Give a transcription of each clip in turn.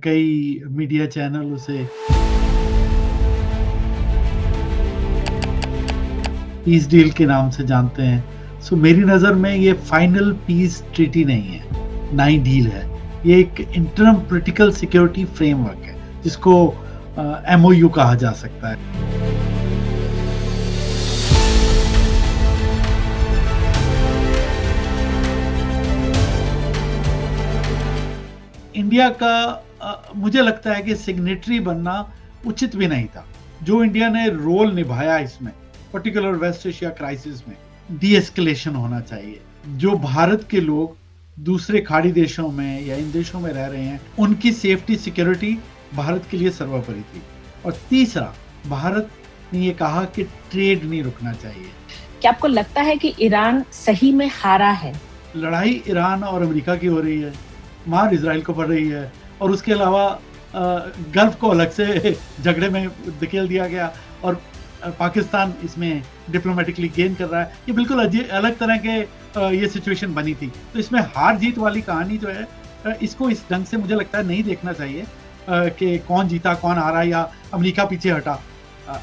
कई media channel उसे peace deal के नाम से जानते हैं। सो मेरी नज़र में ये फाइनल पीस ट्रीटी नहीं है, ना ही डील है। ये एक इंटरम पोलिटिकल सिक्योरिटी फ्रेमवर्क है, जिसको MOU कहा जा सकता है। इंडिया का मुझे लगता है कि सिग्नेटरी बनना उचित भी नहीं था। जो इंडिया ने रोल निभाया इसमें, पर्टिकुलर वेस्ट एशिया क्राइसिस में, डी एस्केलेशन होना चाहिए। जो भारत के लोग दूसरे खाड़ी देशों में या इन देशों में रह रहे हैं, उनकी सेफ्टी सिक्योरिटी भारत के लिए सर्वोपरि थी। और तीसरा, भारत ने ये कहा कि ट्रेड नहीं रुकना चाहिए। क्या आपको लगता है कि ईरान सही में हारा है? लड़ाई ईरान और अमेरिका की हो रही है, मार इजराइल को पड़ रही है, और उसके अलावा गल्फ को अलग से झगड़े में धकेल दिया गया और पाकिस्तान इसमें डिप्लोमेटिकली गेन कर रहा है। ये बिल्कुल अलग तरह के ये सिचुएशन बनी थी। तो इसमें हार जीत वाली कहानी जो है, इसको इस ढंग से मुझे लगता है नहीं देखना चाहिए कि कौन जीता कौन हारा या अमेरिका पीछे हटा।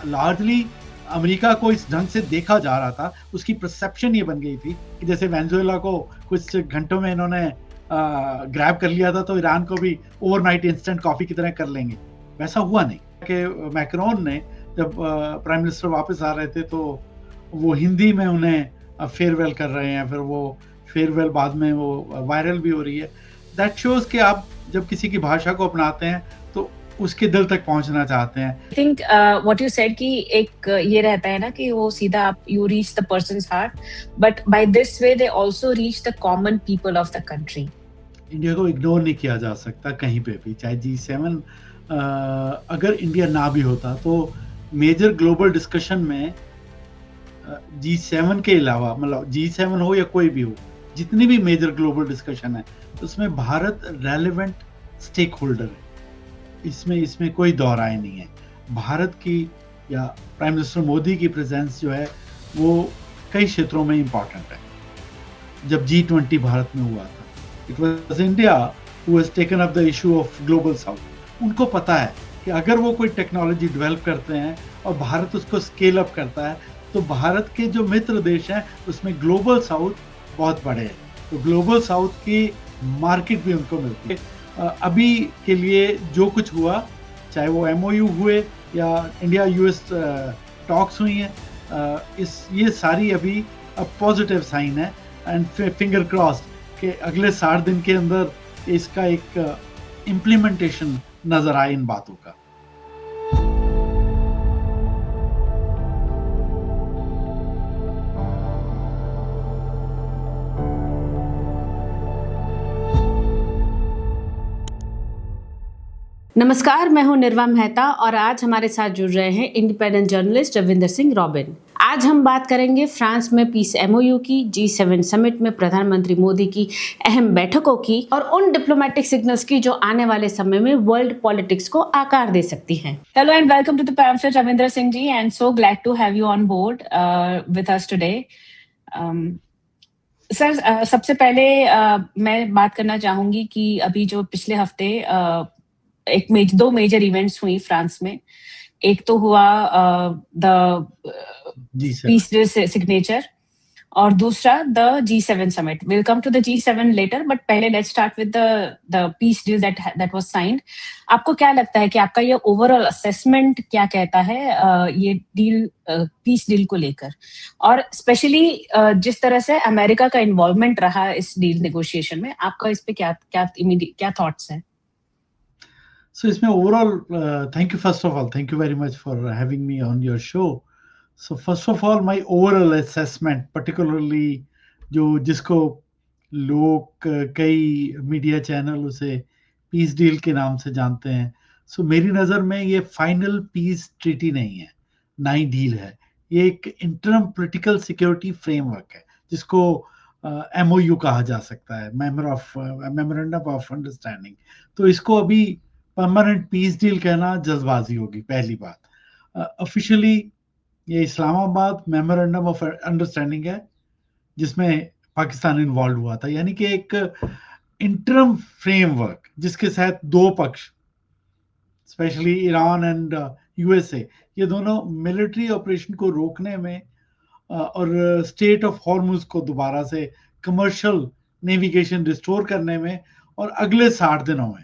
लार्जली अमेरिका को इस ढंग से देखा जा रहा था, उसकी परसेप्शन ये बन गई थी कि जैसे वेनेजुएला को कुछ घंटों में इन्होंने ग्रैब कर लिया था, तो ईरान को भी ओवरनाइट इंस्टेंट कॉफी की तरह कर लेंगे। वैसा हुआ नहीं कि मैक्रोन ने जब प्राइम मिनिस्टर वापस आ रहे थे तो वो हिंदी में उन्हें फेयरवेल कर रहे हैं, फिर वो फेयरवेल बाद में वो वायरल भी हो रही है। दैट शोज कि आप जब किसी की भाषा को अपनाते हैं तो उसके दिल तक पहुंचना चाहते हैं। I think what you said कि एक ये रहता है ना कि वो सीधा आप you reach the persons heart, but by this way they also reach the common people of the country. India को इग्नोर नहीं किया जा सकता कहीं पे भी, चाहे G7 अगर इंडिया ना भी होता तो मेजर ग्लोबल डिस्कशन में G7 के अलावा, मतलब G7 हो या कोई भी हो, जितनी भी मेजर ग्लोबल डिस्कशन है उसमें भारत रेलेवेंट स्टेक होल्डर है। इसमें कोई दो राय नहीं है। भारत की या प्राइम मिनिस्टर मोदी की प्रेजेंस जो है वो कई क्षेत्रों में इम्पॉर्टेंट है। जब G20 भारत में हुआ था, it was India who has taken up the issue of global south. उनको पता है कि अगर वो कोई टेक्नोलॉजी डेवलप करते हैं और भारत उसको स्केल अप करता है, तो भारत के जो मित्र देश हैं उसमें ग्लोबल साउथ बहुत बड़े हैं, तो ग्लोबल साउथ की मार्केट भी उनको मिलती है। अभी के लिए जो कुछ हुआ, चाहे वो MOU हुए या इंडिया US टॉक्स हुई हैं, ये सारी अभी पॉजिटिव साइन है। एंड फिंगर क्रॉस्ड कि अगले 60 दिन के अंदर इसका एक इम्प्लीमेंटेशन नजर आए इन बातों का। नमस्कार, मैं हूं निर्वा मेहता और आज हमारे साथ जुड़ रहे हैं independent journalist Ravinder Singh robin. आज हम बात करेंगे फ्रांस में पीस MOU की, G7 समिट में प्रधानमंत्री मोदी की अहम बैठकों की और उन डिप्लोमेटिक सिग्नल्स की जो आने वाले समय में वर्ल्ड पॉलिटिक्स को आकार दे सकती हैं। Hello and welcome to the pamphlet, Ravinder Singh ji, and so glad to have you on board with us today. Sir, सबसे पहले मैं बात करना चाहूंगी कि अभी जो पिछले हफ्ते दो मेजर इवेंट्स हुई फ्रांस में। एक तो हुआ द पीस डील सिग्नेचर और दूसरा the G7 summit. Will come to the G7 later, but पहले let's start with the peace deal that was signed. आपको क्या लगता है कि आपका ये ओवरऑल असेसमेंट क्या कहता है ये डील, पीस डील को लेकर, और स्पेशली जिस तरह से अमेरिका का इन्वॉल्वमेंट रहा इस डील नेगोशिएशन में, आपका इस पे क्या थॉट्स हैं? So इसमें overall, thank you first of all, thank you very much for having me on your show. So first of all, my overall assessment, particularly जिसको लोग कई मीडिया चैनल उसे पीस डील के नाम से जानते हैं, सो मेरी नज़र में ये फाइनल पीस ट्रीटी नहीं है, ना ही डील है। ये एक इंटरम पोलिटिकल सिक्योरिटी फ्रेमवर्क है, जिसको MOU कहा जा सकता है, मेमोरेंडम ऑफ अंडरस्टैंडिंग। तो इसको अभी परमानेंट पीस डील कहना जल्दबाजी होगी, पहली बात। ऑफिशियली ये इस्लामाबाद मेमोरेंडम ऑफ अंडरस्टैंडिंग है, जिसमें पाकिस्तान इन्वॉल्व हुआ था, यानी कि एक इंटरम फ्रेमवर्क जिसके तहत दो पक्ष स्पेशली ईरान एंड यूएसए, ये दोनों मिलिट्री ऑपरेशन को रोकने में और स्टेट ऑफ हॉर्मुज को दोबारा से कमर्शियल नेविगेशन रिस्टोर करने में और अगले 60 दिनों में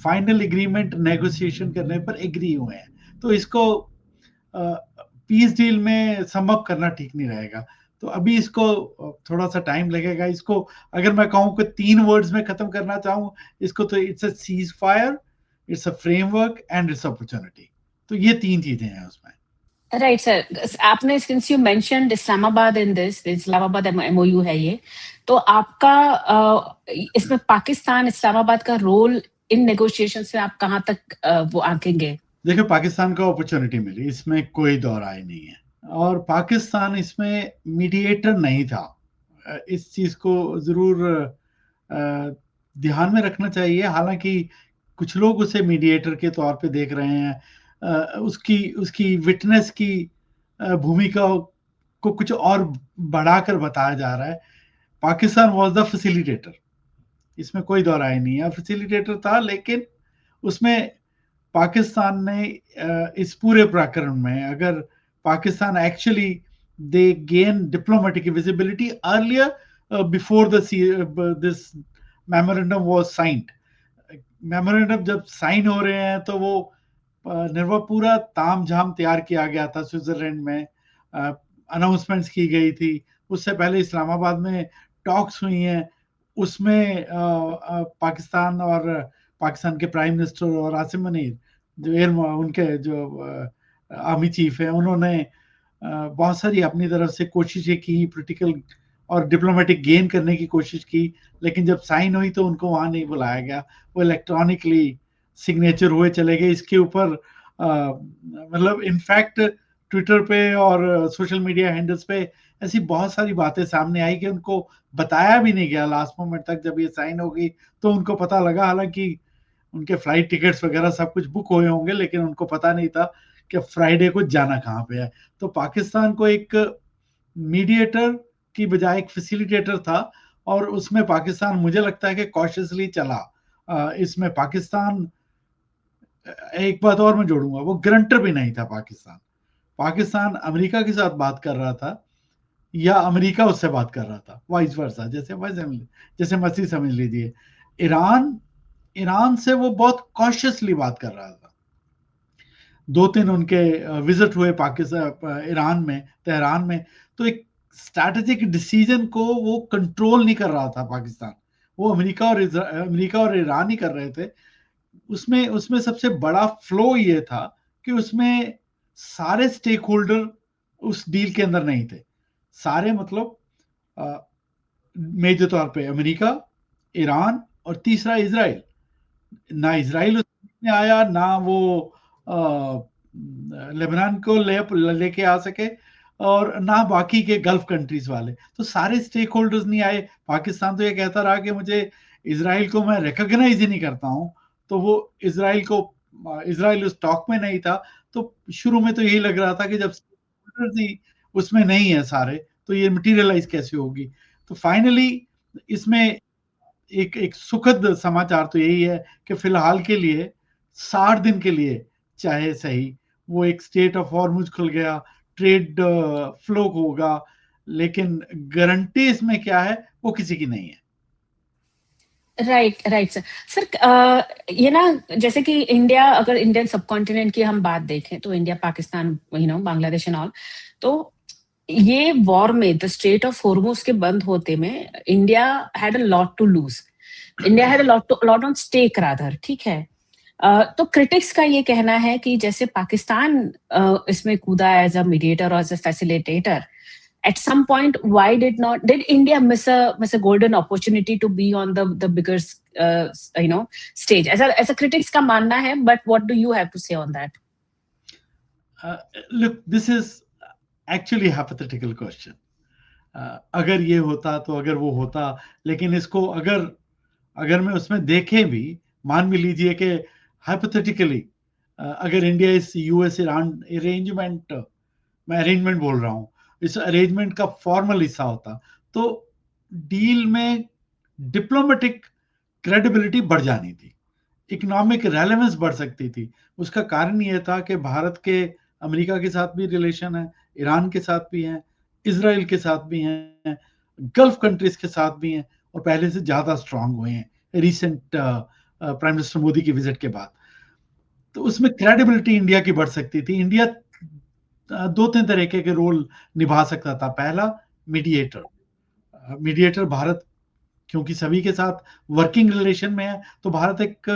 फाइनल एग्रीमेंट नेगोशिएशन करने पर एग्री हुए हैं। तो इसको पीस डील में सम अप करना ठीक नहीं रहेगा। तो अभी इसको थोड़ा सा टाइम लगेगा। इसको अगर मैं कहूँ कि 3 वर्ड्स में खत्म करना चाहूँ इसको, तो it's a cease fire, it's a framework and it's opportunity. तो ये 3 चीजें हैं उसमें। राइट सर, आपने since you mentioned Islamabad in this, Islamabad MOU है ये, तो आपका इसमें पाकिस्तान इस्लामाबाद का रोल इन नेगोशिएशन से आप कहाँ तक वो आंकेंगे? देखिए, पाकिस्तान को अपॉर्चुनिटी मिली, इसमें कोई दो राय नहीं है, और पाकिस्तान इसमें मीडिएटर नहीं था। इस चीज को जरूर ध्यान में रखना चाहिए। हालांकि कुछ लोग उसे मीडिएटर के तौर पे देख रहे हैं, उसकी विटनेस की भूमिका को कुछ और बढ़ाकर बताया जा रहा है। पाकिस्तान वाज द फैसिलिटेटर, इसमें कोई दो राय नहीं है। फैसिलिटेटर था, लेकिन उसमें पाकिस्तान ने इस पूरे प्रकरण में, अगर Pakistan actually they gain diplomatic visibility earlier before this memorandum was signed. Memorandum जब साइन हो रहे हैं तो वो निर्भर पूरा तामझाम तैयार किया गया था स्विट्जरलैंड में, अनाउंसमेंट्स की गई थी। उससे पहले इस्लामाबाद में टॉक्स हुई हैं, उसमें पाकिस्तान और पाकिस्तान के प्राइम मिनिस्टर और आसिम मुनीर जो उनके जो आर्मी चीफ है, उन्होंने बहुत सारी अपनी तरफ से कोशिशें की, पॉलिटिकल और डिप्लोमेटिक गेन करने की कोशिश की, लेकिन जब साइन हुई तो उनको वहां नहीं बुलाया गया। वो इलेक्ट्रॉनिकली सिग्नेचर हुए चले गए। इसके ऊपर मतलब इनफैक्ट ट्विटर पे और सोशल मीडिया हैंडल्स पे ऐसी बहुत सारी बातें सामने आई कि उनको बताया भी नहीं गया लास्ट मोमेंट तक। जब ये साइन हो गई तो उनको पता लगा, हालांकि उनके फ्लाइट टिकट्स वगैरह सब कुछ बुक हुए होंगे, लेकिन उनको पता नहीं था कि फ्राइडे को जाना कहाँ पे है। तो पाकिस्तान को एक मीडिएटर की बजाय एक फैसिलिटेटर था, और उसमें पाकिस्तान मुझे लगता है कि कॉशियसली चला। इसमें पाकिस्तान, एक बात और मैं जोड़ूंगा, वो ग्रंटर भी नहीं था। पाकिस्तान अमेरिका के साथ बात कर रहा था या अमेरिका उससे बात कर रहा था, वाइस वर्सा, जैसे मसीह समझ लीजिए। ईरान से वो बहुत कॉशियसली बात कर रहा था। 2-3 उनके विजिट हुए पाकिस्तान ईरान में, तेहरान में, तो एक स्ट्रैटेजिक डिसीजन को वो कंट्रोल नहीं कर रहा था पाकिस्तान, वो अमेरिका और ईरान ही कर रहे थे। उसमें सबसे बड़ा फ्लो ये था कि उसमें सारे स्टेक होल्डर उस डील के अंदर नहीं थे। सारे मतलब मेजर तौर पे अमेरिका, ईरान और तीसरा इजराइल। ना इजराइल उसमें आया, ना वो लेबनान को लेके आ सके, और ना बाकी के गल्फ कंट्रीज वाले। तो सारे स्टेक होल्डर्स नहीं आए। पाकिस्तान तो ये कहता रहा कि मुझे इजराइल को मैं रिकॉग्नाइज ही नहीं करता हूं। तो वो इजराइल उस टॉक में नहीं था। तो शुरू में तो यही लग रहा था कि जब उसमें नहीं है सारे, तो ये मटेरियलाइज कैसे होगी। तो फाइनली इसमें एक सुखद समाचार तो यही है कि फिलहाल के लिए 60 दिन के लिए चाहे सही, वो एक स्टेट ऑफ हॉर्मुज खुल गया, ट्रेड फ्लो होगा, लेकिन गारंटी इसमें क्या है वो किसी की नहीं है। राइट सर, ये ना, जैसे कि इंडिया, अगर इंडियन सब कॉन्टिनेंट की हम बात देखें तो India, Pakistan, Bangladesh and all, तो ये वॉर में द स्ट्रेट ऑफ हॉर्मुज के बंद होते में India had a lot to lose, India had a lot on stake rather, ठीक है। तो क्रिटिक्स का ये कहना है कि जैसे पाकिस्तान इसमें कूदा एज अ मीडिएटर और as a facilitator, at some point did India miss a golden opportunity to be on the bigger stage, as a critics का मानना है, but what do you have to say on that? Look, this is actually a hypothetical question. अगर ये होता तो अगर वो होता, लेकिन इसको अगर मैं उसमें देखे भी, मान भी लीजिए कि हाइपोथेटिकली अगर इंडिया इस यूएस ईरान अरेंजमेंट, मैं अरेंजमेंट बोल रहा हूं, इस अरेंजमेंट का फॉर्मल हिस्सा होता, तो डील में डिप्लोमेटिक क्रेडिबिलिटी बढ़ जानी थी। इकोनॉमिक रेलेवेंस बढ़ सकती थी। उसका कारण ये था कि भारत के अमेरिका के साथ भी रिलेशन है, ईरान के साथ भी हैं, इज़राइल के साथ भी हैं, गल्फ कंट्रीज़ के साथ भी हैं और पहले से ज़्यादा स्ट्रॉन्ग हुए हैं रिसेंट प्राइम मिनिस्टर मोदी की विजिट के बाद। तो उसमें क्रेडिबिलिटी इंडिया की बढ़ सकती थी। इंडिया 2-3 तरीके के रोल निभा सकता था। पहला, मीडिएटर। मीडिएटर भारत क्योंकि सभी के साथ वर्किंग रिलेशन में है, तो भारत एक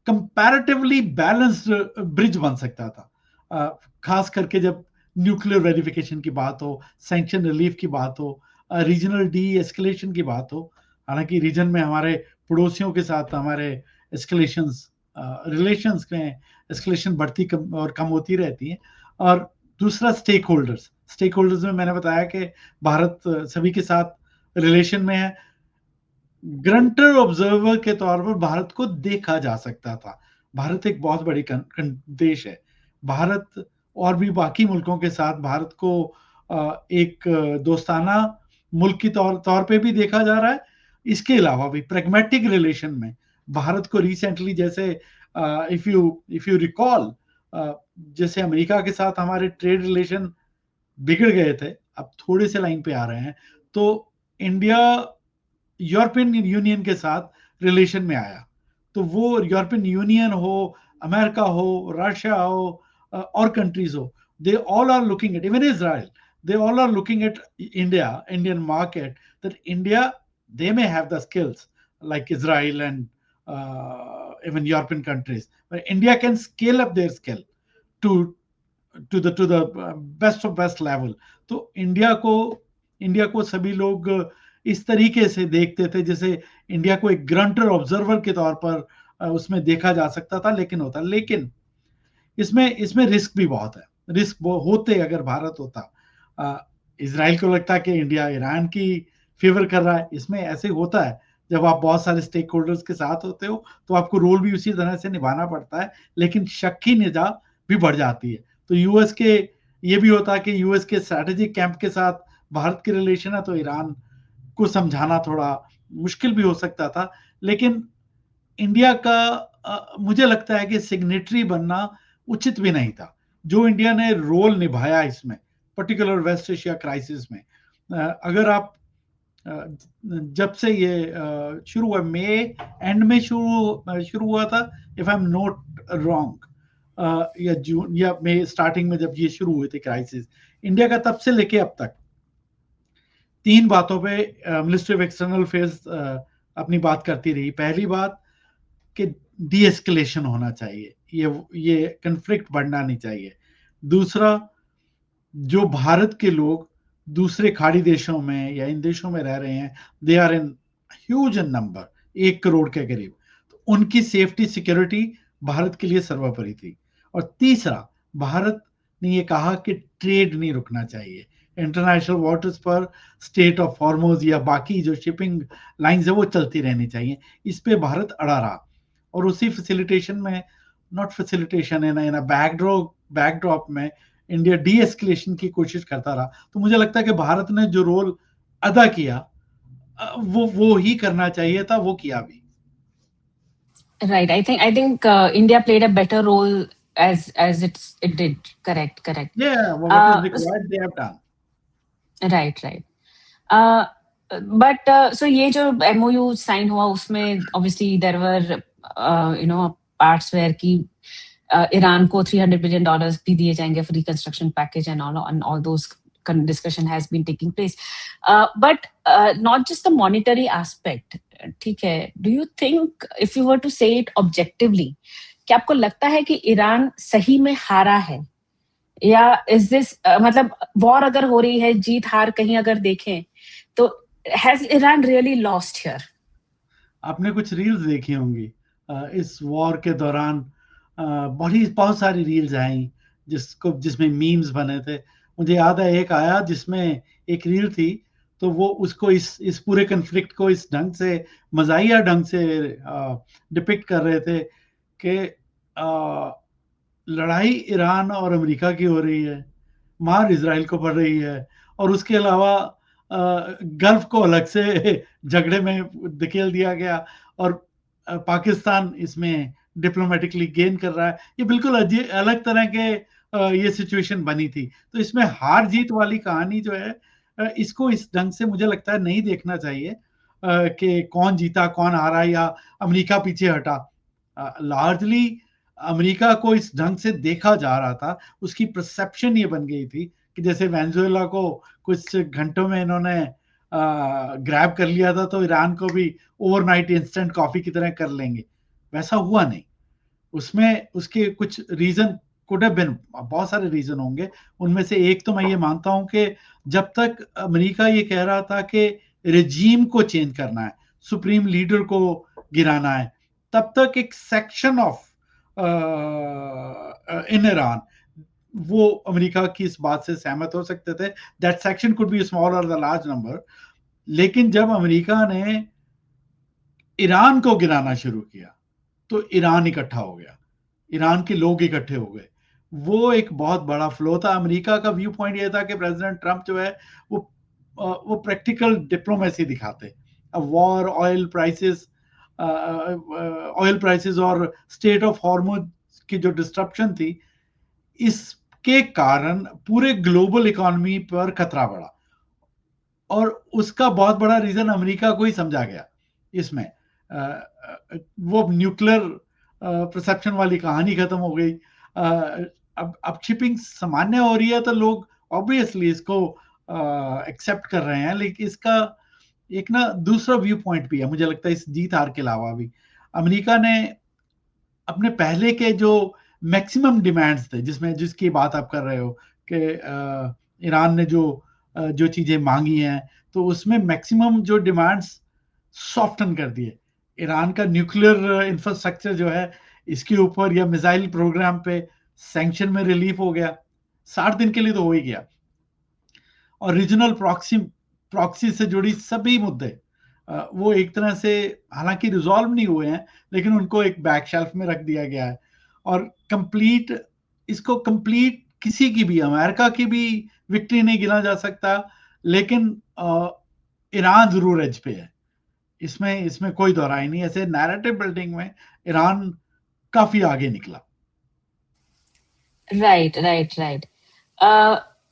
कंपैरेटिवली बैलेंस्ड ब्रिज बन सकता था। खास करके जब न्यूक्लियर वेरिफिकेशन की बात हो, सैंक्शन रिलीफ की बात हो, रीजनल डी एस्केलेशन की बात हो। हालांकि रीजन में हमारे पड़ोसियों के साथ हमारे एस्केलेशंस रिलेशंस में एस्केलेशन बढ़ती कम और कम होती रहती है। और दूसरा, स्टेक होल्डर्स में मैंने बताया कि भारत सभी के साथ रिलेशन में है। ग्रंटर ऑब्जर्वर के तौर पर भारत को देखा जा सकता था। भारत एक बहुत बड़ी देश है। भारत और भी बाकी मुल्कों के साथ भारत को एक दोस्ताना मुल्क की तौर पे भी देखा जा रहा है। इसके अलावा भी प्रैग्मेटिक रिलेशन में भारत को रिसेंटली, जैसे इफ यू रिकॉल, जैसे अमेरिका के साथ हमारे ट्रेड रिलेशन बिगड़ गए थे, अब थोड़े से लाइन पे आ रहे हैं, तो इंडिया यूरोपियन यूनियन के साथ रिलेशन में आया। तो वो यूरोपियन यूनियन हो, अमेरिका हो, रशिया हो और कंट्रीज हो, they all are looking at, even Israel, they all are looking at Indian market, that India, they may have the skills like Israel and even European countries, but India can scale up their skill to the best of best level. तो India को सभी लोग इस तरीके से देखते थे जैसे इंडिया को एक ग्रंटर ऑब्जर्वर के तौर पर उसमें देखा जा सकता था, लेकिन इसमें रिस्क भी बहुत है। रिस्क होते अगर भारत होता, इजराइल को लगता है कि इंडिया ईरान की फेवर कर रहा है। इसमें ऐसे होता है, जब आप बहुत सारे स्टेक होल्डर्स के साथ होते हो तो आपको रोल भी उसी तरह से निभाना पड़ता है, लेकिन शक की निगाह भी बढ़ जाती है। तो यूएस के ये भी होता है कि यूएस के स्ट्रेटेजिक कैंप के साथ भारत के रिलेशन है, तो ईरान को समझाना थोड़ा मुश्किल भी हो सकता था। लेकिन इंडिया का मुझे लगता है कि सिग्नेटरी बनना उचित भी नहीं था। जो इंडिया ने रोल निभाया इसमें, पर्टिकुलर वेस्ट एशिया क्राइसिस में, अगर आप जब से ये शुरू हुआ, मई एंड में शुरू हुआ था, if I am not wrong, या जून या मई स्टार्टिंग में जब ये शुरू हुए थे क्राइसिस, इंडिया का तब से लेके अब तक 3 बातों पे मिनिस्ट्री ऑफ एक्सटर्नल अफेयर्स अपनी बात करती रही। पहली बात कि डी एस्केलेशन होना चाहिए, ये कन्फ्लिक्ट बढ़ना नहीं चाहिए। दूसरा, जो भारत के लोग दूसरे खाड़ी देशों में या इन देशों में रह रहे हैं, they are in huge in number, 1 crore के करीब, तो उनकी सेफ्टी सिक्योरिटी भारत के लिए सर्वोपरि थी। और तीसरा, भारत ने ये कहा कि ट्रेड नहीं रुकना चाहिए। इंटरनेशनल वाटर्स पर स्टेट ऑफ हॉर्मोज या बाकी जो शिपिंग लाइंस है वो चलती रहनी चाहिए। इस पे भारत अड़ा रहा और उसी फैसिलिटेशन में, नॉट फैसिलिटेशन, इन बैकड्रॉप में इंडिया डी एस्केलेशन की कोशिश करता रहा। तो मुझे लगता है कि भारत ने जो रोल अदा किया वो ही करना चाहिए था, वो किया भी। Right. I think India played a better role as it did. Correct. Yeah, what is required they have done. Right. But so ये जो MOU sign हुआ उसमें obviously there were parts where कि ईरान को $300 billion भी दिए जाएंगे for reconstruction package and all those discussion has been taking place. But not just the monetary aspect. ठीक है, do you think if you were to say it objectively, क्या आपको लगता है कि ईरान सही में हारा है, या is this मतलब वॉर अगर हो रही है, जीत हार कहीं अगर देखें तो has Iran really lost here? आपने कुछ रील्स देखी होंगी इस वॉर के दौरान, बहुत सारी रील्स आई जिसमें मीम्स बने थे। मुझे याद है एक आया जिसमें एक रील थी, तो वो उसको इस पूरे कन्फ्लिक्ट को इस ढंग से, मजाहिया ढंग से डिपिक्ट कर रहे थे कि लड़ाई ईरान और अमेरिका की हो रही है, मार इजराइल को पड़ रही है, और उसके अलावा गल्फ को अलग से झगड़े में धकेल दिया गया, और पाकिस्तान इसमें डिप्लोमेटिकली गेन कर रहा है। ये बिल्कुल अलग तरह के ये सिचुएशन बनी थी। तो इसमें हार जीत वाली कहानी जो है, इसको इस ढंग से मुझे लगता है नहीं देखना चाहिए कि कौन जीता कौन हारा या अमेरिका पीछे हटा। लार्जली अमेरिका को इस ढंग से देखा जा रहा था, उसकी परसेप्शन ये बन गई थी कि जैसे वेनेजुएला को कुछ घंटों में इन्होंने ग्रैब कर लिया था, तो ईरान को भी ओवरनाइट इंस्टेंट कॉफी की तरह कर लेंगे। वैसा हुआ नहीं। उसमें उसके कुछ रीजन कुड हैव बीन, बहुत सारे रीजन होंगे। उनमें से एक तो मैं ये मानता हूं कि जब तक अमेरिका ये कह रहा था कि रेजीम को चेंज करना है, सुप्रीम लीडर को गिराना है, तब तक एक सेक्शन ऑफ इन ईरान वो अमेरिका की इस बात से सहमत हो सकते थे। That section could be small और द लार्ज नंबर। लेकिन जब अमेरिका ने ईरान को गिराना शुरू किया तो ईरान इकट्ठा हो गया, ईरान के लोग इकट्ठे हो गए। वो एक बहुत बड़ा फ्लो था। अमेरिका का व्यू पॉइंट ये था कि प्रेसिडेंट ट्रंप जो है वो प्रैक्टिकल डिप्लोमेसी दिखाते। अब वॉर, ऑयल प्राइसेस और स्टेट ऑफ हॉर्मुज की जो डिस्ट्रप्शन थी, इसके कारण पूरे ग्लोबल इकोनॉमी पर खतरा बढ़ा और उसका बहुत बड़ा रीजन अमेरिका को ही समझा गया इसमें। वो न्यूक्लियर परसेप्शन वाली कहानी खत्म हो गई। अब शिपिंग सामान्य हो रही है तो लोग ऑब्वियसली इसको एक्सेप्ट कर रहे हैं। लेकिन इसका एक ना दूसरा व्यू पॉइंट भी है, मुझे लगता है इस जीत हार के अलावा भी। अमेरिका ने अपने पहले के जो मैक्सिमम डिमांड्स थे, जिसकी बात आप कर रहे हो कि ईरान ने जो चीजें मांगी हैं, तो उसमें मैक्सिमम जो डिमांड्स सॉफ्टन कर दिए। ईरान का न्यूक्लियर इंफ्रास्ट्रक्चर जो है, इसके ऊपर या मिसाइल प्रोग्राम पे सैंक्शन में रिलीफ हो गया, 60 दिन के लिए तो हो ही गया। और रीजनल प्रॉक्सी से जुड़ी सभी मुद्दे वो एक तरह से हालांकि रिजॉल्व नहीं हुए हैं, लेकिन उनको एक बैक शेल्फ में रख दिया गया है। और इसको कंप्लीट किसी की भी, अमेरिका की भी विक्ट्री नहीं गिना जा सकता, लेकिन ईरान जरूर एज पे है। इसमें कोई दोहराई नहीं। ऐसे नैरेटिव बिल्डिंग में ईरान काफी आगे निकला। राइट।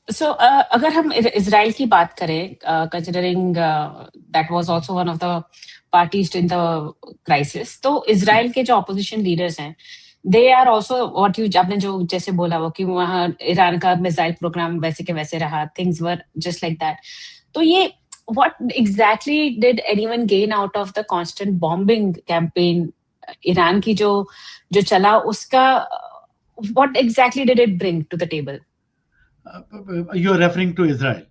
सो अगर हम इजराइल की बात करें, considering that was also one of the parties in the crisis, तो इजराइल के जो ऑपोजिशन लीडर्स हैं, they are also what you, आपने जो जैसे बोला वो कि वहाँ ईरान का मिसाइल प्रोग्राम वैसे के वैसे रहा, things were just like that. तो ये what exactly did anyone gain out of the constant bombing campaign Iran की जो चला, उसका what exactly did it bring to the table? You are referring to Israel?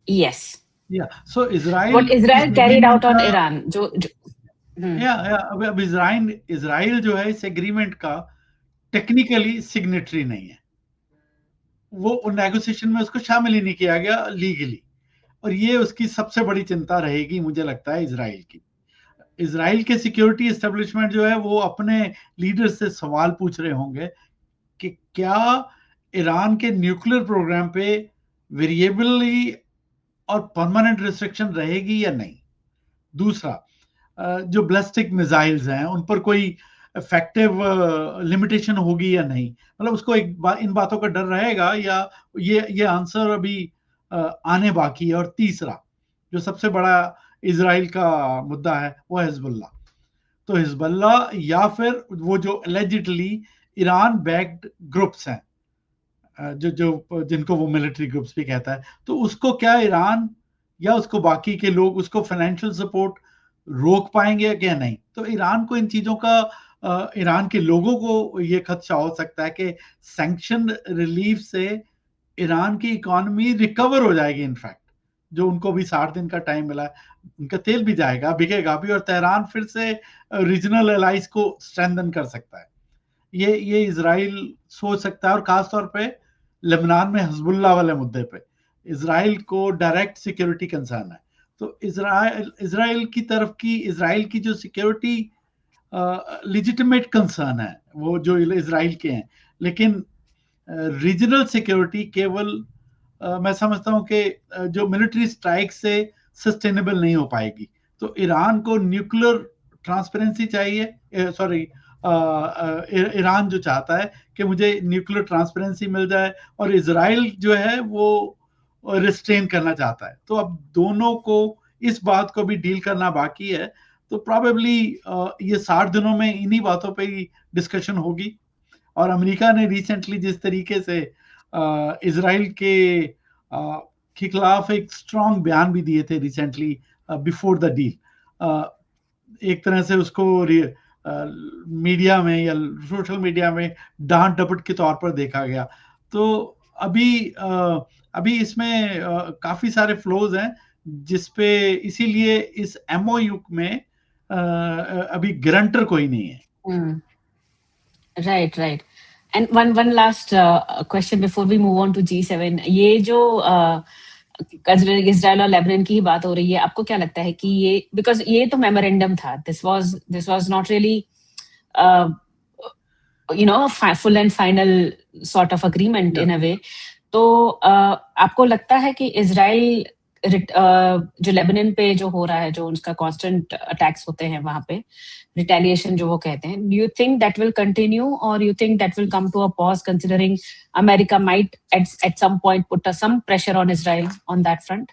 Yes. Yeah. So Israel. What Israel carried out on Iran. अब Israel जो है इस agreement का technically signatory नहीं है। वो नेगोशिएशन में उसको शामिल ही नहीं किया गया लीगली, और ये उसकी सबसे बड़ी चिंता रहेगी मुझे लगता है इजराइल की। इजराइल के सिक्योरिटी एस्टेब्लिशमेंट जो है वो अपने लीडर से सवाल पूछ रहे होंगे कि क्या ईरान के न्यूक्लियर प्रोग्राम पे वेरिएबली और परमानेंट रिस्ट्रिक्शन रहेगी या नहीं। दूसरा, जो बैलिस्टिक मिसाइल्स हैं उन पर कोई इफेक्टिव लिमिटेशन होगी या नहीं, मतलब उसको इन बातों का डर रहेगा, या ये आंसर अभी आने बाकी है। और तीसरा जो सबसे बड़ा इजराइल का मुद्दा है वो है हिजबुल्लाह। तो हिजबुल्लाह या फिर वो जो एलिजिडली ईरान बैक्ड ग्रुप्स हैं, जो जिनको वो मिलिट्री ग्रुप्स भी कहता है, तो उसको क्या ईरान या उसको बाकी के लोग उसको फाइनेंशियल सपोर्ट रोक पाएंगे क्या नहीं। तो ईरान को इन चीजों का, ईरान के लोगों को ये खदशा हो सकता है कि सैंक्शन रिलीफ से ईरान की इकोनॉमी रिकवर हो जाएगी। इनफैक्ट जो उनको भी 60 दिन का टाइम मिला है, उनका तेल भी जाएगा, बिकेगा भी, और तेहरान फिर से रीजनल एलाइज को स्ट्रेंथन कर सकता है। ये इजराइल सोच सकता है। और खासतौर पे लेबनान में हिजबुल्लाह वाले मुद्दे पे इजराइल को डायरेक्ट सिक्योरिटी कंसर्न है। तो इजराइल की जो सिक्योरिटी लेजिटिमेट कंसर्न है वो जो इजराइल के हैं, लेकिन रीजनल सिक्योरिटी केवल मैं समझता हूं कि जो मिलिट्री स्ट्राइक से सस्टेनेबल नहीं हो पाएगी। तो ईरान को न्यूक्लियर ट्रांसपेरेंसी चाहिए, सॉरी, ईरान जो चाहता है कि मुझे न्यूक्लियर ट्रांसपेरेंसी मिल जाए, और इजराइल जो है वो रिस्ट्रेन करना चाहता है। तो अब दोनों को इस बात को भी डील करना बाकी है। तो प्रॉबेबली ये 60 दिनों में इन्हीं बातों पे ही डिस्कशन होगी। और अमेरिका ने रिसेंटली जिस तरीके से इजराइल के खिलाफ एक स्ट्रॉन्ग बयान भी दिए थे रिसेंटली बिफोर द डील, एक तरह से उसको मीडिया में या सोशल मीडिया में डांट डपट के तौर पर देखा गया। तो अभी इसमें काफी सारे फ्लोज हैं, जिसपे इसीलिए इस एमओयू में अभी गारंटर कोई नहीं है। Right right. And one last question before we move on to G7, ये जो कंसिडरिंग इसराइल और लेबनान की ही बात हो रही है, आपको क्या लगता है कि ये, बिकॉज ये तो मेमोरेंडम था, this was not really full and final sort of agreement in a way, तो आपको लगता है कि इसराइल जो लेबनान पे जो हो रहा है, जो उनका कांस्टेंट अटैक्स होते हैं वहां पे, रिटेलिएशन जो वो कहते हैं, do you think that will continue और you think that will come to a pause considering America might at some point put some pressure on Israel on that front?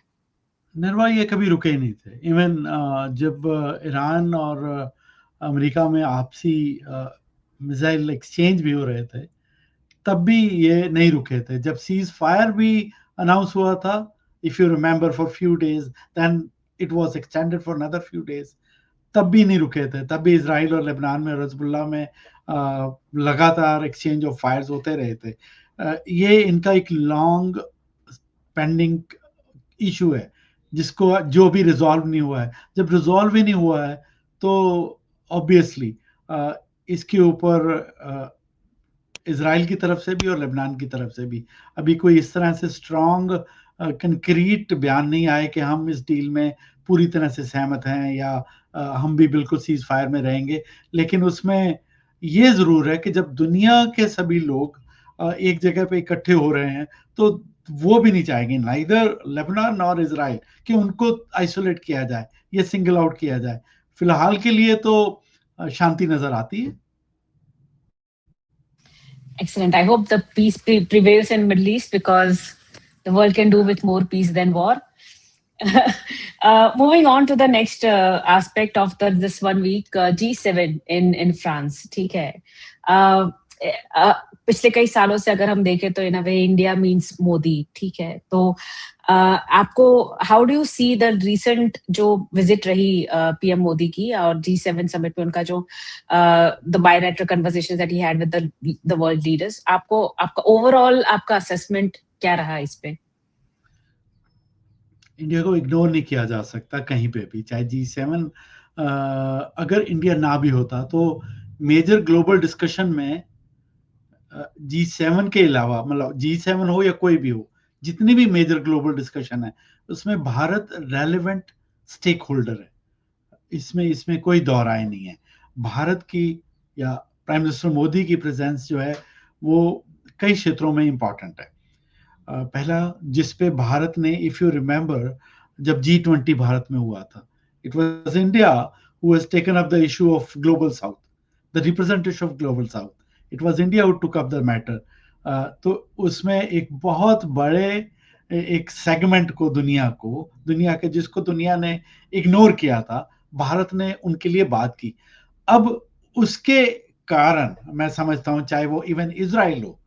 Nirva, ये कभी रुके ही नहीं थे। इवन जब ईरान और अमेरिका में आपसी मिसाइल एक्सचेंज भी हो रहे थे, तब भी ये नहीं रुके थे। जब सीज फायर भी अनाउंस हुआ था, if you remember, for few days, then it was extended for another few days, तब भी नहीं रुके थे। तब भी इजराइल और लेबनान में, हिजबुल्लाह में लगातार एक्सचेंज ऑफ फायर्स होते रहे थे। ये इनका एक लॉन्ग पेंडिंग इशू है, जिसको जो भी रिजॉल्व नहीं हुआ है। जब रिजॉल्व ही नहीं हुआ है तो ऑब्वियसली इसके ऊपर इजराइल की तरफ से भी और लेबनान की तरफ से भी अभी कोई इस तरह से स्ट्रॉन्ग कंक्रीट बयान नहीं आए कि हम इस डील में पूरी तरह से सहमत हैं या हम भी बिल्कुल सीज फायर में रहेंगे। लेकिन उसमें ये जरूर है कि जब दुनिया के सभी लोग एक जगह पे इकट्ठे हो रहे हैं, तो वो भी नहीं चाहेंगे, नाइदर लेबनान और इजराइल, कि उनको आइसोलेट किया जाए या सिंगल आउट किया जाए। फिलहाल के लिए तो शांति नजर आती है। Excellent. I hope the peace prevails in Middle East, because the world can do with more peace than war. Moving on to the next aspect of this 1 week, G7 in France. ठीक है, पिछले कई सालों से अगर हम देखें तो इन a way India means Modi, ठीक है। तो आपको how do you see the recent जो विजिट रही पीएम मोदी की और G7 समिट में उनका जो the bilateral conversations that he had with the world leaders, आपका ओवरऑल आपका असेसमेंट क्या रहा इस पे? इंडिया को इग्नोर नहीं किया जा सकता कहीं पे भी, चाहे G7 अगर इंडिया ना भी होता तो मेजर ग्लोबल डिस्कशन में G7 के अलावा, मतलब G7 हो या कोई भी हो, जितनी भी मेजर ग्लोबल डिस्कशन है उसमें भारत रेलेवेंट स्टेक होल्डर है। इसमें कोई दो राय नहीं है। भारत की या प्राइम मिनिस्टर मोदी की प्रेजेंस जो है वो कई क्षेत्रों में इंपॉर्टेंट है। पहला, जिसपे भारत ने, इफ यू रिमेंबर, जब G20 भारत में हुआ था, it was India who has taken up the issue of global south, the representation of global south, it was India who took up the matter. तो उसमें एक बहुत बड़े एक सेगमेंट को, दुनिया के जिसको दुनिया ने इग्नोर किया था, भारत ने उनके लिए बात की। अब उसके कारण मैं समझता हूं, चाहे वो इवन इजराइल हो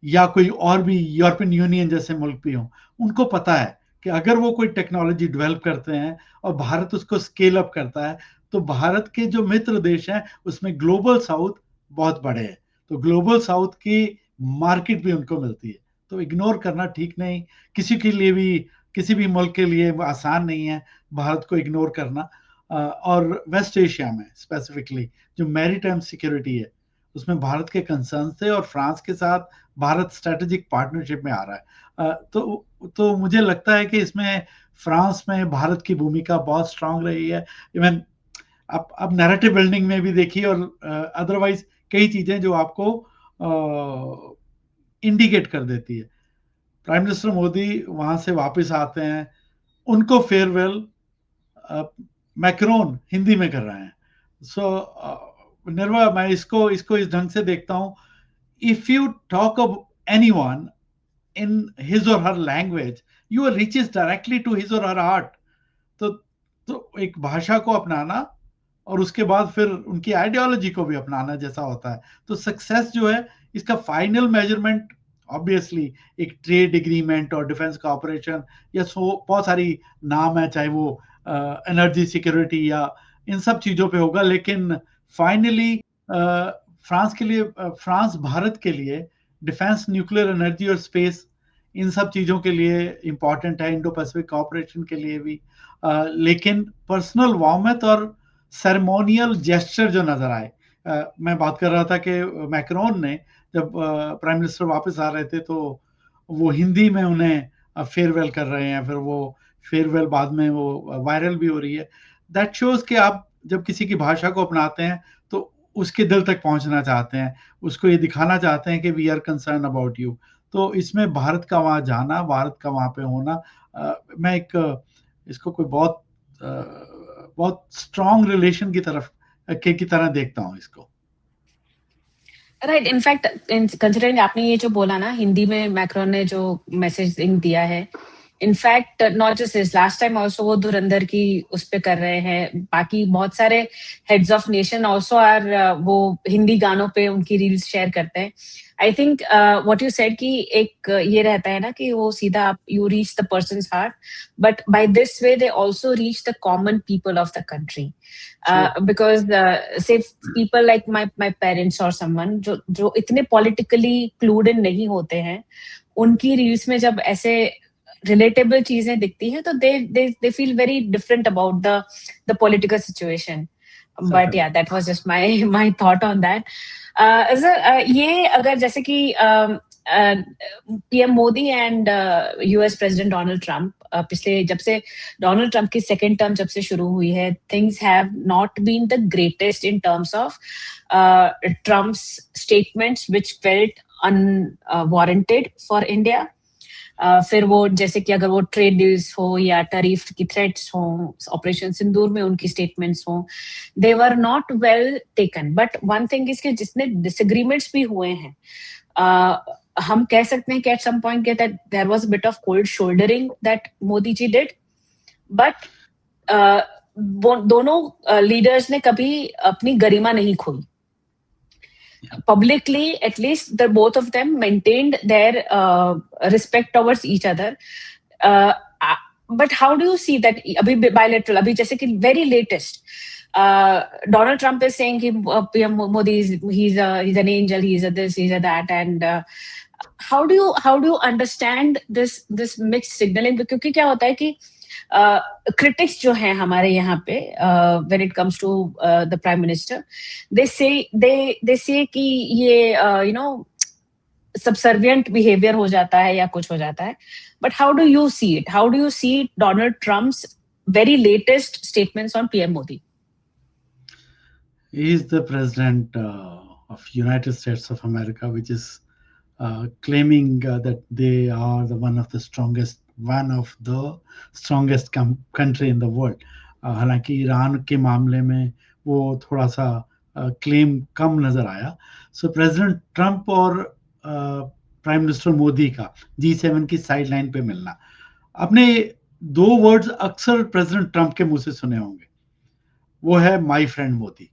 या कोई और भी यूरोपियन यूनियन जैसे मुल्क भी हों, उनको पता है कि अगर वो कोई टेक्नोलॉजी डेवलप करते हैं और भारत उसको स्केल अप करता है, तो भारत के जो मित्र देश हैं उसमें ग्लोबल साउथ बहुत बड़े हैं, तो ग्लोबल साउथ की मार्केट भी उनको मिलती है। तो इग्नोर करना ठीक नहीं, किसी के लिए भी, किसी भी मुल्क के लिए आसान नहीं है भारत को इग्नोर करना। और वेस्ट एशिया में स्पेसिफिकली जो मैरीटाइम सिक्योरिटी है उसमें भारत के कंसर्न थे, और फ्रांस के साथ भारत स्ट्रेटेजिक पार्टनरशिप में आ रहा है। तो मुझे लगता है कि इसमें फ्रांस में भारत की भूमिका बहुत स्ट्रांग रही है। इवन अब नैरेटिव बिल्डिंग में भी देखिए, और अदरवाइज कई चीजें जो आपको इंडिकेट कर देती है। प्राइम मिनिस्टर मोदी वहां से वापस आते हैं, उनको फेयरवेल मैक्रोन हिंदी में कर रहे हैं, सो निर्वा, मैं इसको इसको इस ढंग से देखता हूँ, if you talk of anyone in his or her language, you reaches directly to his or her heart. तो एक भाषा को अपनाना और उसके बाद फिर उनकी आइडियोलॉजी को भी अपनाना जैसा होता है। तो सक्सेस जो है, इसका फाइनल मेजरमेंट ऑब्वियसली एक ट्रेड एग्रीमेंट और डिफेंस कॉपरेशन या बहुत सारी नाम है, चाहे वो एनर्जी सिक्योरिटी या इन सब चीजों पे होगा, लेकिन फाइनली फ्रांस के लिए, फ्रांस भारत के लिए डिफेंस, न्यूक्लियर एनर्जी और स्पेस, इन सब चीजों के लिए इंपॉर्टेंट है, इंडो पैसिफिक कॉपरेशन के लिए भी। लेकिन पर्सनल वार्मथ और सेरेमोनियल जेस्चर जो नजर आए, मैं बात कर रहा था कि मैक्रोन ने जब प्राइम मिनिस्टर वापस आ रहे थे तो वो हिंदी में उन्हें फेयरवेल कर रहे हैं, फिर वो फेयरवेल बाद में वो वायरल भी हो रही है। दैट शोज कि आप जब किसी की भाषा को अपनाते हैं तो उसके दिल तक पहुंचना चाहते हैं, उसको ये दिखाना चाहते हैं कि we are concern about you. तो इसमें भारत का वहां जाना, भारत का वहां पे होना, मैं इसको कोई बहुत स्ट्रॉन्ग रिलेशन की तरफ की तरह देखता हूँ इसको। राइट, इनफैक्ट कंसिडरिंग आपने ये जो बोला ना, हिंदी में मैक्रोन ने जो मैसेजिंग दिया है, in fact not just this, last time also वो धुरंधर की उस पे कर रहे हैं, बाकी बहुत सारे heads of nation also are वो हिंदी गानों पे उनकी रील्स शेयर करते हैं। I think what you said कि एक ये रहता है ना कि वो सीधा आप you reach the persons heart, but by this way they also reach the common people of the country, because से पीपल लाइक माई पेरेंट्स और समवन जो इतने पॉलिटिकली क्लूड इन नहीं होते हैं, उनकी रील्स में जब ऐसे रिलेटेबल चीजें दिखती हैं तो they feel very different about the political situation. But yeah, that was just my thought on that. ये अगर जैसे कि PM Modi and US president Donald Trump, पिछले जब से डोनाल्ड ट्रम्प की सेकेंड टर्म जब से शुरू हुई है, things have not been the greatest in terms of Trump's statements which felt unwarranted for India. फिर वो जैसे कि अगर वो ट्रेड डील्स हो या टैरिफ की थ्रेट्स हो, ऑपरेशन सिंदूर में उनकी स्टेटमेंट्स हो, they were not well taken. But one thing is कि जितने डिसएग्रीमेंट्स भी हुए हैं, हम कह सकते हैं कि at some point that there was a bit of cold shouldering that Modi ji did, but दोनों लीडर्स ने कभी अपनी गरिमा नहीं खोई। Publicly, at least the both of them maintained their respect towards each other. But how do you see that abhi bilateral, abhi jaise ki very latest, Donald Trump is saying PM Modi he's an angel, he's a this, he's a that, and how do you understand this mixed signaling? क्योंकि क्या होता है कि critics जो हैं हमारे यहाँ पे, when it comes to the prime minister, they say कि ये subservient behavior हो जाता है या कुछ हो जाता है. But how do you see it? How do you see Donald Trump's very latest statements on PM Modi? He is the president of United States of America, which is claiming that they are one of the strongest country in the world. हालांकि Iran के मामले में वो थोड़ा सा claim कम नजर आया. सो president Trump और प्राइम मिनिस्टर मोदी का G7 की साइड लाइन पे मिलना, आपने 2 वर्ड्स अक्सर प्रेसिडेंट ट्रंप के मुंह से सुने होंगे, वो है माय फ्रेंड मोदी.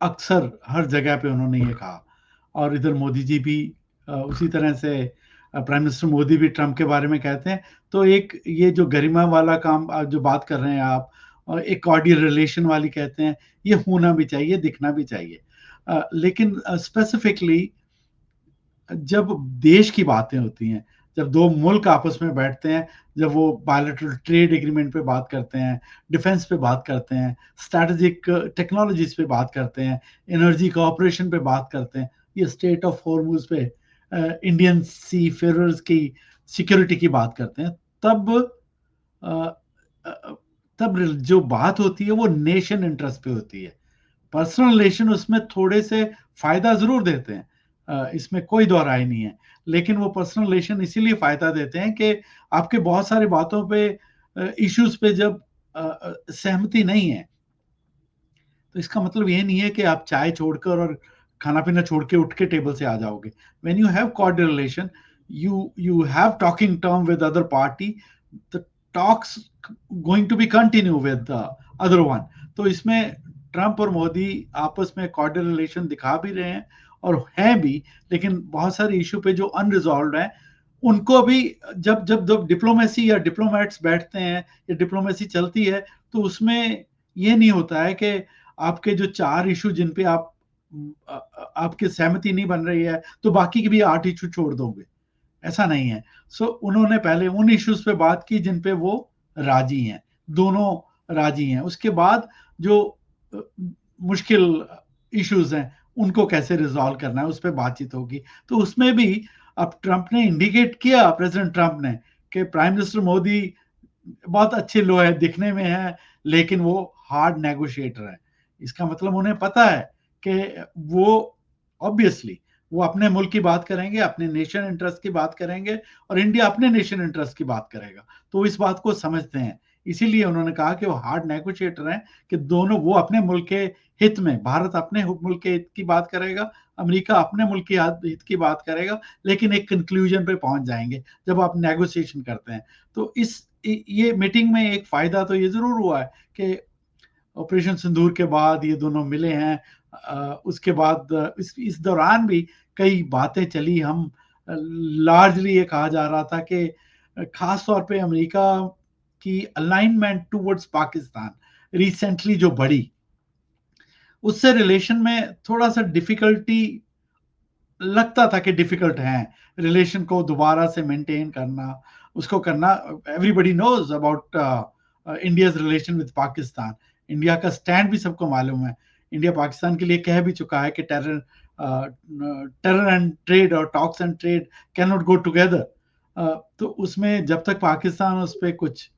अक्सर हर जगह पे उन्होंने ये कहा, और इधर मोदी जी भी उसी तरह से, प्राइम मिनिस्टर मोदी भी ट्रंप के बारे में कहते हैं. तो एक ये जो गरिमा वाला काम जो बात कर रहे हैं आप, और एक कॉर्डियल रिलेशन वाली कहते हैं, ये होना भी चाहिए, दिखना भी चाहिए. लेकिन स्पेसिफिकली जब देश की बातें होती हैं, जब 2 मुल्क आपस में बैठते हैं, जब वो बायलैटरल ट्रेड एग्रीमेंट पे बात करते हैं, डिफेंस पे बात करते हैं, स्ट्रैटेजिक टेक्नोलॉजीज पे बात करते हैं, एनर्जी कोऑपरेशन पे बात करते हैं, ये स्टेट ऑफ हॉर्मुज पे, इंडियन सी फेयरर्स की सिक्योरिटी की बात करते हैं, तब जो बात होती है वो नेशन इंटरेस्ट पे होती है. पर्सनल रिलेशन उसमें थोड़े से फायदा जरूर देते हैं, इसमें कोई दो राय नहीं है, लेकिन वो पर्सनल रिलेशन इसीलिए फायदा देते हैं कि आपके बहुत सारी बातों पे, इश्यूज पे जब सहमति नहीं है, तो इसका मतलब ये नहीं है कि आप चाय छोड़कर और खाना पीना छोड़ के उठ के टेबल से आ जाओगे. When you have cordial relation, you have talking term with other party, the talks going to be continue with the other one. तो इसमें ट्रंप और मोदी आपस में कॉर्डियल रिलेशन दिखा भी रहे हैं और हैं भी, लेकिन बहुत सारे इशू पे जो अनरिजॉल्व हैं उनको भी जब डिप्लोमेसी या डिप्लोमेट्स बैठते हैं या डिप्लोमेसी चलती है तो उसमें ये नहीं होता है कि आपके जो 4 इशू जिन पे आपकी सहमति नहीं बन रही है तो बाकी के भी 8 इशू छोड़ दोगे, ऐसा नहीं है. सो उन्होंने पहले उन इश्यूज पे बात की जिन पे वो राजी हैं, दोनों राजी हैं. उसके बाद जो मुश्किल इश्यूज हैं उनको कैसे रिजॉल्व करना है उस पर बातचीत होगी. तो उसमें भी अब ट्रंप ने इंडिकेट किया, प्रेसिडेंट ट्रंप ने, कि प्राइम मिनिस्टर मोदी बहुत अच्छे लोग हैं, दिखने में है, लेकिन वो हार्ड नेगोशिएटर है. इसका मतलब उन्हें पता है कि वो ऑब्वियसली वो अपने मुल्क की बात करेंगे, अपने नेशन इंटरेस्ट की बात करेंगे और इंडिया अपने नेशन इंटरेस्ट की बात करेगा. तो इस बात को समझते हैं, इसीलिए उन्होंने कहा कि वो हार्ड नेगोशिएटर हैं, कि दोनों वो अपने मुल्क के हित में, भारत अपने मुल्क के हित की बात करेगा, अमेरिका अपने मुल्क के हित की बात करेगा, लेकिन एक कंक्लूजन पे पहुंच जाएंगे जब आप नेगोशिएशन करते हैं. तो ये मीटिंग में एक फायदा तो ये जरूर हुआ है कि ऑपरेशन सिंदूर के बाद ये दोनों मिले हैं. उसके बाद इस दौरान भी कई बातें चली. हम लार्जली ये कहा जा रहा था कि खास तौर पे अमेरिका की अलाइनमेंट टुवर्ड्स पाकिस्तान रिसेंटली जो बढ़ी, उससे रिलेशन में थोड़ा सा डिफिकल्टी लगता था कि डिफिकल्ट है रिलेशन को दोबारा से मेंटेन करना, उसको करना. Everybody knows about India's relation with Pakistan. India का स्टैंड भी सबको मालूम है. इंडिया पाकिस्तान के लिए कह भी चुका है कि टेरर एंड ट्रेड और talks and trade can not go together. तो उसमें जब तक पाकिस्तान उस पर कुछ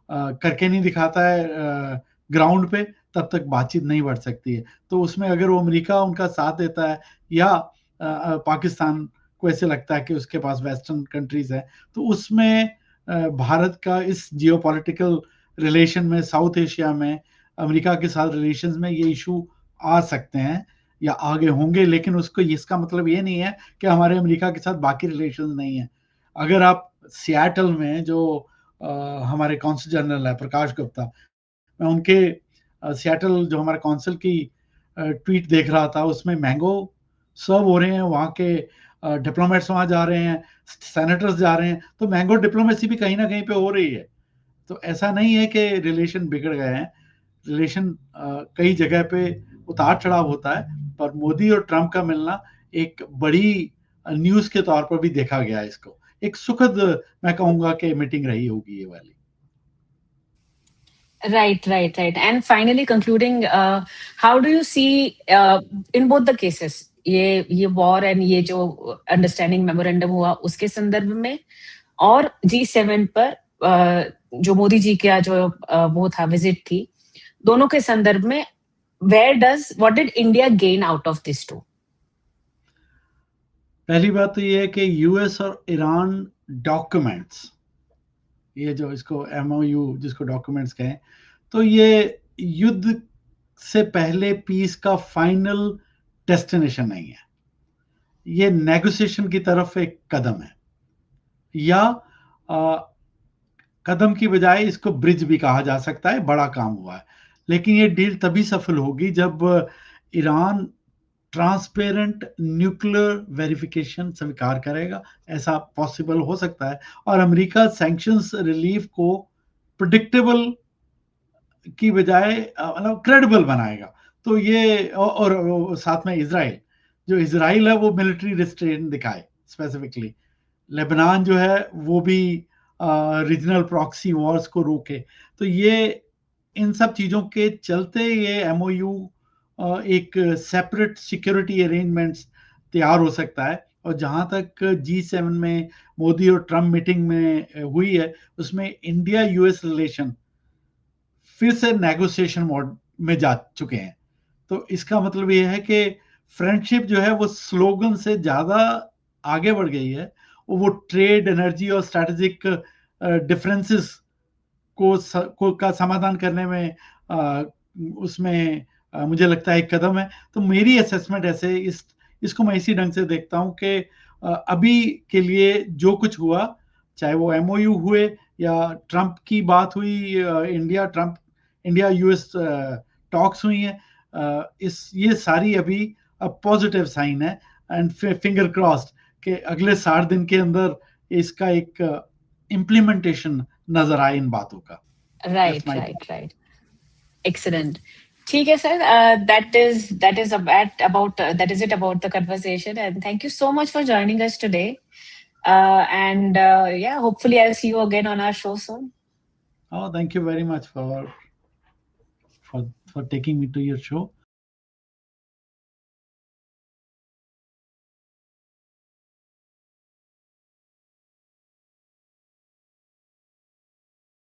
करके नहीं दिखाता है ग्राउंड पे, तब तक बातचीत नहीं बढ़ सकती है. तो उसमें अगर वो अमेरिका उनका साथ देता है या पाकिस्तान को ऐसे लगता है कि उसके पास वेस्टर्न कंट्रीज है, तो उसमें भारत का इस जियोपॉलिटिकल रिलेशन में, साउथ एशिया में अमेरिका के साथ रिलेशंस में ये इशू आ सकते हैं या आगे होंगे. लेकिन उसको इसका मतलब ये नहीं है कि हमारे अमेरिका के साथ बाकी रिलेशंस नहीं है. अगर आप सियाटल में जो हमारे कौंसल जनरल है प्रकाश गुप्ता, मैं उनके सियाटल जो हमारे कौंसल की ट्वीट देख रहा था, उसमें मैंगो सर्व हो रहे हैं, वहाँ के डिप्लोमेट्स वहाँ जा रहे हैं, सेनेटर्स जा रहे हैं, तो मैंगो डिप्लोमेसी भी कहीं ना कहीं पे हो रही है. तो ऐसा नहीं है कि रिलेशन बिगड़ गए हैं. रिलेशन कई जगह पे उतार चढ़ाव होता है, पर मोदी और ट्रंप का मिलना एक बड़ी न्यूज के तौर पर भी देखा गया. इसको एक सुखद मैं कहूंगा कि मीटिंग रही होगी ये वाली. Right. And finally concluding, how do you see in both the cases, ये वॉर एंड ये जो अंडरस्टैंडिंग मेमोरेंडम हुआ उसके संदर्भ में और G7 पर जो मोदी जी का जो वो था विजिट थी, दोनों के संदर्भ में what did India gain out of this too? पहली बात तो ये है कि यूएस और ईरान डॉक्यूमेंट्स, ये जो इसको MOU जिसको डॉक्यूमेंट्स कहें, तो ये युद्ध से पहले पीस का फाइनल डेस्टिनेशन नहीं है. ये नेगोशिएशन की तरफ एक कदम है, या कदम की बजाय इसको ब्रिज भी कहा जा सकता है. बड़ा काम हुआ है, लेकिन ये डील तभी सफल होगी जब ईरान ट्रांसपेरेंट न्यूक्लियर वेरिफिकेशन स्वीकार करेगा. ऐसा पॉसिबल हो सकता है. और अमेरिका सैंक्शंस रिलीफ को प्रेडिक्टेबल की बजाय मतलब क्रेडिबल बनाएगा. तो ये और साथ में इजराइल है वो मिलिट्री रिस्ट्रेंट दिखाए. स्पेसिफिकली लेबनान जो है वो भी रीजनल प्रॉक्सी वॉर्स को रोके. तो ये इन सब चीजों के चलते ये MOU एक सेपरेट सिक्योरिटी अरेंजमेंट्स तैयार हो सकता है. और जहां तक G7 में मोदी और ट्रंप मीटिंग में हुई है, उसमें इंडिया यूएस रिलेशन फिर से नेगोशिएशन मोड में जा चुके हैं. तो इसका मतलब ये है कि फ्रेंडशिप जो है वो स्लोगन से ज्यादा आगे बढ़ गई है. वो ट्रेड, एनर्जी और स्ट्रेटेजिक डिफरेंसेस का समाधान करने में उसमें मुझे लगता है एक कदम है। तो मेरी असेसमेंट ऐसे इसको मैं इसी ढंग से देखता हूं कि अभी के लिए जो कुछ हुआ, चाहे वो एमओयू हुए या ट्रंप की बात हुई, इंडिया यूएस टॉक्स हुई हैं, ये सारी अभी पॉजिटिव साइन है। एंड फिंगर क्रॉस्ड कि अगले 60 दिन के अंदर इसका एक इम्प्लीमेंटेशन नजर आए इन बातों का। राइट। Excellent. ठीक है sir, that is it about the conversation, and thank you so much for joining us today. And yeah, hopefully I'll see you again on our show soon. Oh, thank you very much for taking me to your show.